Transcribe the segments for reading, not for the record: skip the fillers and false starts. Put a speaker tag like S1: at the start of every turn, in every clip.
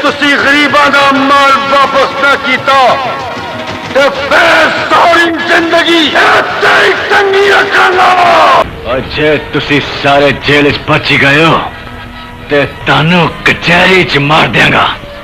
S1: ਤੁਸੀਂ ਗਰੀਬਾਂ ਦਾ ਮਾਲ ਵਾਪਸ ਨਾ ਕੀਤਾ ਤੇ ਫਿਰ ਸਾਰੀ ਜ਼ਿੰਦਗੀ ਇੱਥੇ ਹੀ ਟੰਗੀ ਰੱਖਾਂਗਾ।
S2: ਜੇ ਤੁਸੀਂ ਸਾਰੇ ਜੇਲ੍ਹ 'ਚ ਬਚ ਗਏ ਹੋ ਤੇ ਤੁਹਾਨੂੰ ਕਚਹਿਰੀ 'ਚ ਮਾਰ ਦਿਆਂਗਾ।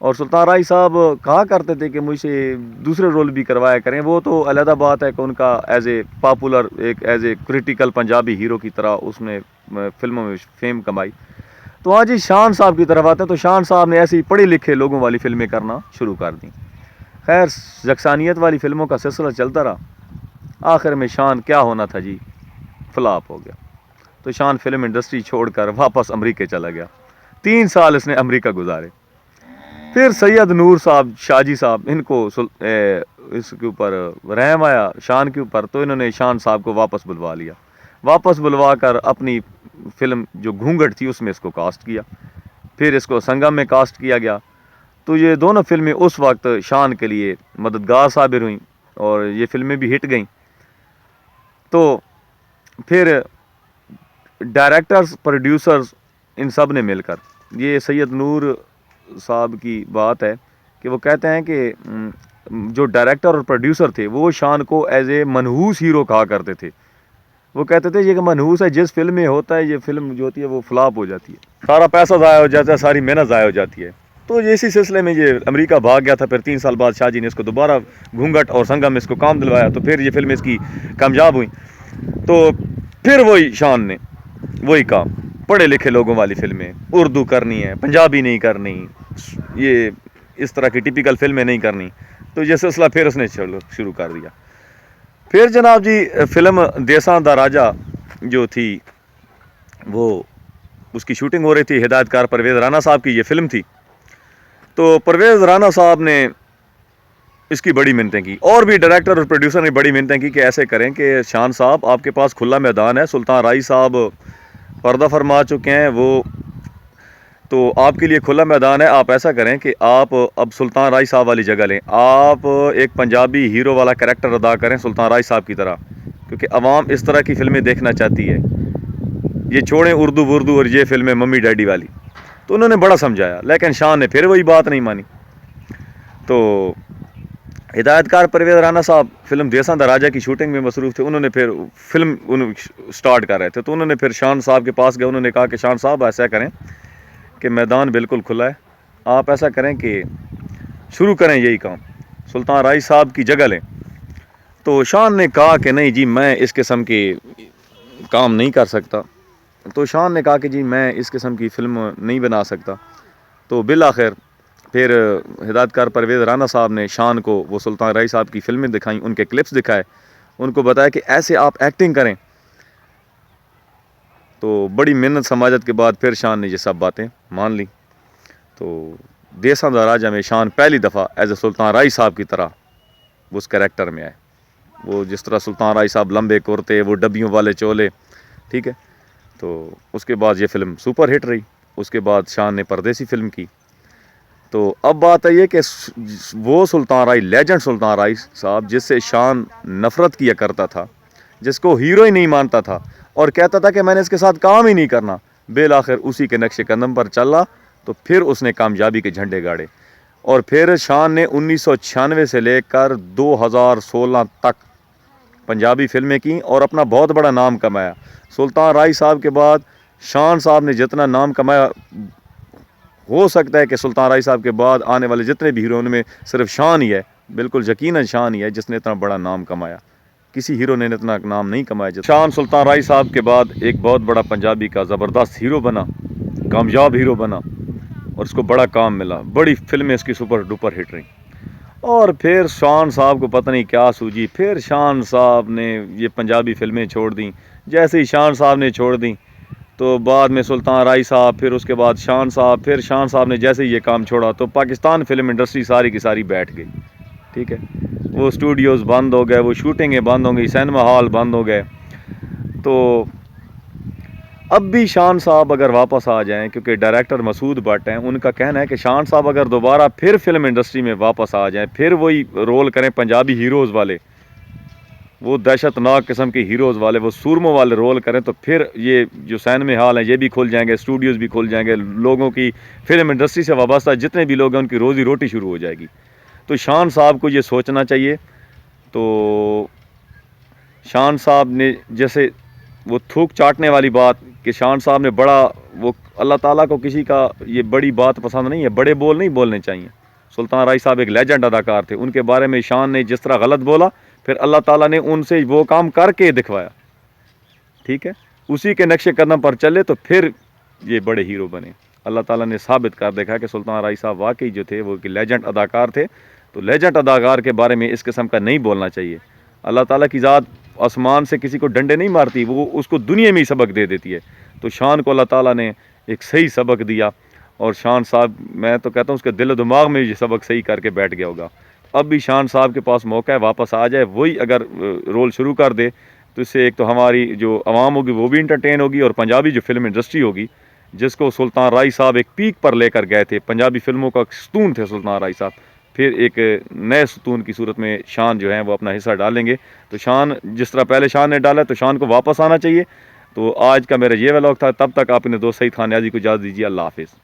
S3: اور سلطان رائی صاحب کہا کرتے تھے کہ مجھ سے دوسرے رول بھی کروایا کریں. وہ تو علیحدہ بات ہے کہ ان کا as a popular as a critical Punjabi hero کی طرح اس نے فلموں میں فیم کمائی. تو آج ہی شان صاحب کی طرف آتے ہیں. تو شان صاحب نے ایسی پڑھے لکھے لوگوں والی فلمیں کرنا شروع کر دیں. خیر یکسانیت والی فلموں کا سلسلہ چلتا رہا. آخر میں شان کیا ہونا تھا جی, فلاپ ہو گیا. تو شان فلم انڈسٹری چھوڑ کر واپس امریکہ چلا گیا. 3 سال اس نے امریکہ گزارے. پھر سید نور صاحب شاہ جی صاحب ان کو اس کے اوپر رحم آیا شان کے اوپر. تو انہوں نے شان صاحب کو واپس بلوا لیا. واپس بلوا کر اپنی فلم جو گھونگھٹ تھی اس میں اس کو کاسٹ کیا. پھر اس کو سنگم میں کاسٹ کیا گیا. تو یہ دونوں فلمیں اس وقت شان کے لیے مددگار ثابت ہوئیں اور یہ فلمیں بھی ہٹ گئیں. تو پھر ڈائریکٹرز پروڈیوسرز ان سب نے مل کر, یہ سید نور صاحب کی بات ہے کہ وہ کہتے ہیں کہ جو ڈائریکٹر اور پروڈیوسر تھے وہ شان کو ایز اے منحوس ہیرو کہا کرتے تھے. وہ کہتے تھے یہ کہ منحوس ہے, جس فلم میں ہوتا ہے یہ فلم جو ہوتی ہے وہ فلاپ ہو جاتی ہے, سارا پیسہ ضائع ہو جاتا ہے, ساری محنت ضائع ہو جاتی ہے. تو یہ اسی سلسلے میں یہ امریکہ بھاگ گیا تھا. پھر 3 سال بعد شاہ جی نے اس کو دوبارہ گھونگھٹ اور سنگم میں اس کو کام دلوایا. تو پھر یہ فلم اس کی کامیاب ہوئی. تو پھر وہی شان نے وہی کام, پڑھے لکھے لوگوں والی فلمیں, اردو کرنی ہے, پنجابی نہیں کرنی, یہ اس طرح کی ٹپیکل فلمیں نہیں کرنی. تو یہ سلسلہ پھر اس نے شروع کر دیا. پھر جناب جی فلم دیساں دا راجا جو تھی وہ اس کی شوٹنگ ہو رہی تھی. ہدایت کار پرویز رانا صاحب کی یہ فلم تھی. تو پرویز رانا صاحب نے اس کی بڑی منتیں کی, اور بھی ڈائریکٹر اور پروڈیوسر نے بڑی منتیں کی کہ ایسے کریں کہ شان صاحب آپ کے پاس کھلا میدان ہے, سلطان رائی صاحب پردہ فرما چکے ہیں, وہ تو آپ کے لیے کھلا میدان ہے. آپ ایسا کریں کہ آپ اب سلطان رائی صاحب والی جگہ لیں, آپ ایک پنجابی ہیرو والا کریکٹر ادا کریں سلطان رائی صاحب کی طرح, کیونکہ عوام اس طرح کی فلمیں دیکھنا چاہتی ہے. یہ چھوڑیں اردو اور یہ فلمیں ممی ڈیڈی والی. تو انہوں نے بڑا سمجھایا, لیکن شان نے پھر وہی بات نہیں مانی. تو ہدایت کار پرویز رانا صاحب فلم دیساں دا راجا کی شوٹنگ میں مصروف تھے. انہوں نے پھر فلم سٹارٹ کر رہے تھے. تو انہوں نے پھر شان صاحب کے پاس گئے. انہوں نے کہا کہ شان صاحب ایسا کریں کہ میدان بالکل کھلا ہے, آپ ایسا کریں کہ شروع کریں یہی کام, سلطان رائی صاحب کی جگہ لیں. تو شان نے کہا کہ نہیں جی میں اس قسم کے کام نہیں کر سکتا. تو شان نے کہا کہ جی میں اس قسم کی فلم نہیں بنا سکتا. تو بالآخر پھر ہدایت کار پرویز رانا صاحب نے شان کو وہ سلطان رائی صاحب کی فلمیں دکھائیں, ان کے کلپس دکھائے, ان کو بتایا کہ ایسے آپ ایکٹنگ کریں. تو بڑی محنت سماجت کے بعد پھر شان نے یہ سب باتیں مان لیں. تو دیساں دا راجا میں شان پہلی دفعہ ایز اے سلطان رائی صاحب کی طرح اس کریکٹر میں آئے. وہ جس طرح سلطان رائی صاحب لمبے کرتے, وہ ڈبیوں والے چولے, ٹھیک ہے. تو اس کے بعد یہ فلم سپر ہٹ رہی. اس کے بعد شان نے پردیسی فلم کی. تو اب بات ہے یہ کہ وہ سلطان رائی, لیجنڈ سلطان رائی صاحب جس سے شان نفرت کیا کرتا تھا, جس کو ہیرو ہی نہیں مانتا تھا اور کہتا تھا کہ میں نے اس کے ساتھ کام ہی نہیں کرنا, بالآخر اسی کے نقش قدم پر چلا. تو پھر اس نے کامیابی کے جھنڈے گاڑے. اور پھر شان نے 1996 سے لے کر 2016 تک پنجابی فلمیں کیں اور اپنا بہت بڑا نام کمایا. سلطان رائی صاحب کے بعد شان صاحب نے جتنا نام کمایا, ہو سکتا ہے کہ سلطان رائی صاحب کے بعد آنے والے جتنے بھی ہیرو ان میں صرف شان ہی ہے, بالکل یقیناً شان ہی ہے جس نے اتنا بڑا نام کمایا. کسی ہیرو نے اتنا نام نہیں کمایا. شان سلطان رائی صاحب کے بعد ایک بہت بڑا پنجابی کا زبردست ہیرو بنا, کامیاب ہیرو بنا, اور اس کو بڑا کام ملا. بڑی فلمیں اس کی سپر ڈوپر ہٹ رہیں. اور پھر شان صاحب کو پتہ نہیں کیا سوجی, پھر شان صاحب نے یہ پنجابی فلمیں چھوڑ دیں. جیسے ہی شان صاحب نے چھوڑ دیں تو بعد میں سلطان رائی صاحب, پھر اس کے بعد شان صاحب, پھر شان صاحب نے جیسے ہی یہ کام چھوڑا تو پاکستان فلم انڈسٹری ساری کی ساری بیٹھ گئی. ٹھیک ہے, وہ اسٹوڈیوز بند ہو گئے, وہ شوٹنگیں بند ہو گئی, سینما ہال بند ہو گئے. تو اب بھی شان صاحب اگر واپس آ جائیں, کیونکہ ڈائریکٹر مسعود بٹ ہیں, ان کا کہنا ہے کہ شان صاحب اگر دوبارہ پھر فلم انڈسٹری میں واپس آ جائیں, پھر وہی رول کریں پنجابی ہیروز والے, وہ دہشت ناک قسم کے ہیروز والے, وہ سورموں والے رول کریں, تو پھر یہ جو سینما ہال ہیں یہ بھی کھل جائیں گے, اسٹوڈیوز بھی کھل جائیں گے, لوگوں کی فلم انڈسٹری سے وابستہ جتنے بھی لوگ ہیں ان کی روزی روٹی شروع ہو جائے گی. تو شان صاحب کو یہ سوچنا چاہیے. تو شان صاحب نے جیسے وہ تھوک چاٹنے والی بات کہ شان صاحب نے بڑا, وہ اللہ تعالیٰ کو کسی کا یہ بڑی بات پسند نہیں ہے, بڑے بول نہیں بولنے چاہیے. سلطان رائی صاحب ایک لیجنڈ اداکار تھے، ان کے بارے میں شان نے جس طرح غلط بولا، پھر اللہ تعالیٰ نے ان سے وہ کام کر کے دکھوایا، ٹھیک ہے، اسی کے نقش قدم پر چلے تو پھر یہ بڑے ہیرو بنے۔ اللہ تعالیٰ نے ثابت کر دیکھا کہ سلطان رائی صاحب واقعی جو تھے وہ ایک لیجنڈ اداکار تھے، تو لیجنڈ اداکار کے بارے میں اس قسم کا نہیں بولنا چاہیے۔ اللہ تعالیٰ کی ذات آسمان سے کسی کو ڈنڈے نہیں مارتی، وہ اس کو دنیا میں ہی سبق دے دیتی ہے، تو شان کو اللہ تعالیٰ نے ایک صحیح سبق دیا، اور شان صاحب میں تو کہتا ہوں اس کے دل و دماغ میں یہ سبق صحیح کر کے بیٹھ گیا ہوگا۔ اب بھی شان صاحب کے پاس موقع ہے، واپس آ جائے، وہی اگر رول شروع کر دے تو اس سے ایک تو ہماری جو عوام ہوگی وہ بھی انٹرٹین ہوگی، اور پنجابی جو فلم انڈسٹری ہوگی جس کو سلطان رائی صاحب ایک پیک پر لے کر گئے تھے، پنجابی فلموں کا ستون تھے سلطان رائی صاحب، پھر ایک نئے ستون کی صورت میں شان جو ہیں وہ اپنا حصہ ڈالیں گے۔ تو شان جس طرح پہلے شان نے ڈالا تو شان کو واپس آنا چاہیے۔ تو آج کا میرا یہ ولاگ تھا، تب تک آپ نے دوست سعید خان نیازی کو اجازت دیجیے، اللہ حافظ۔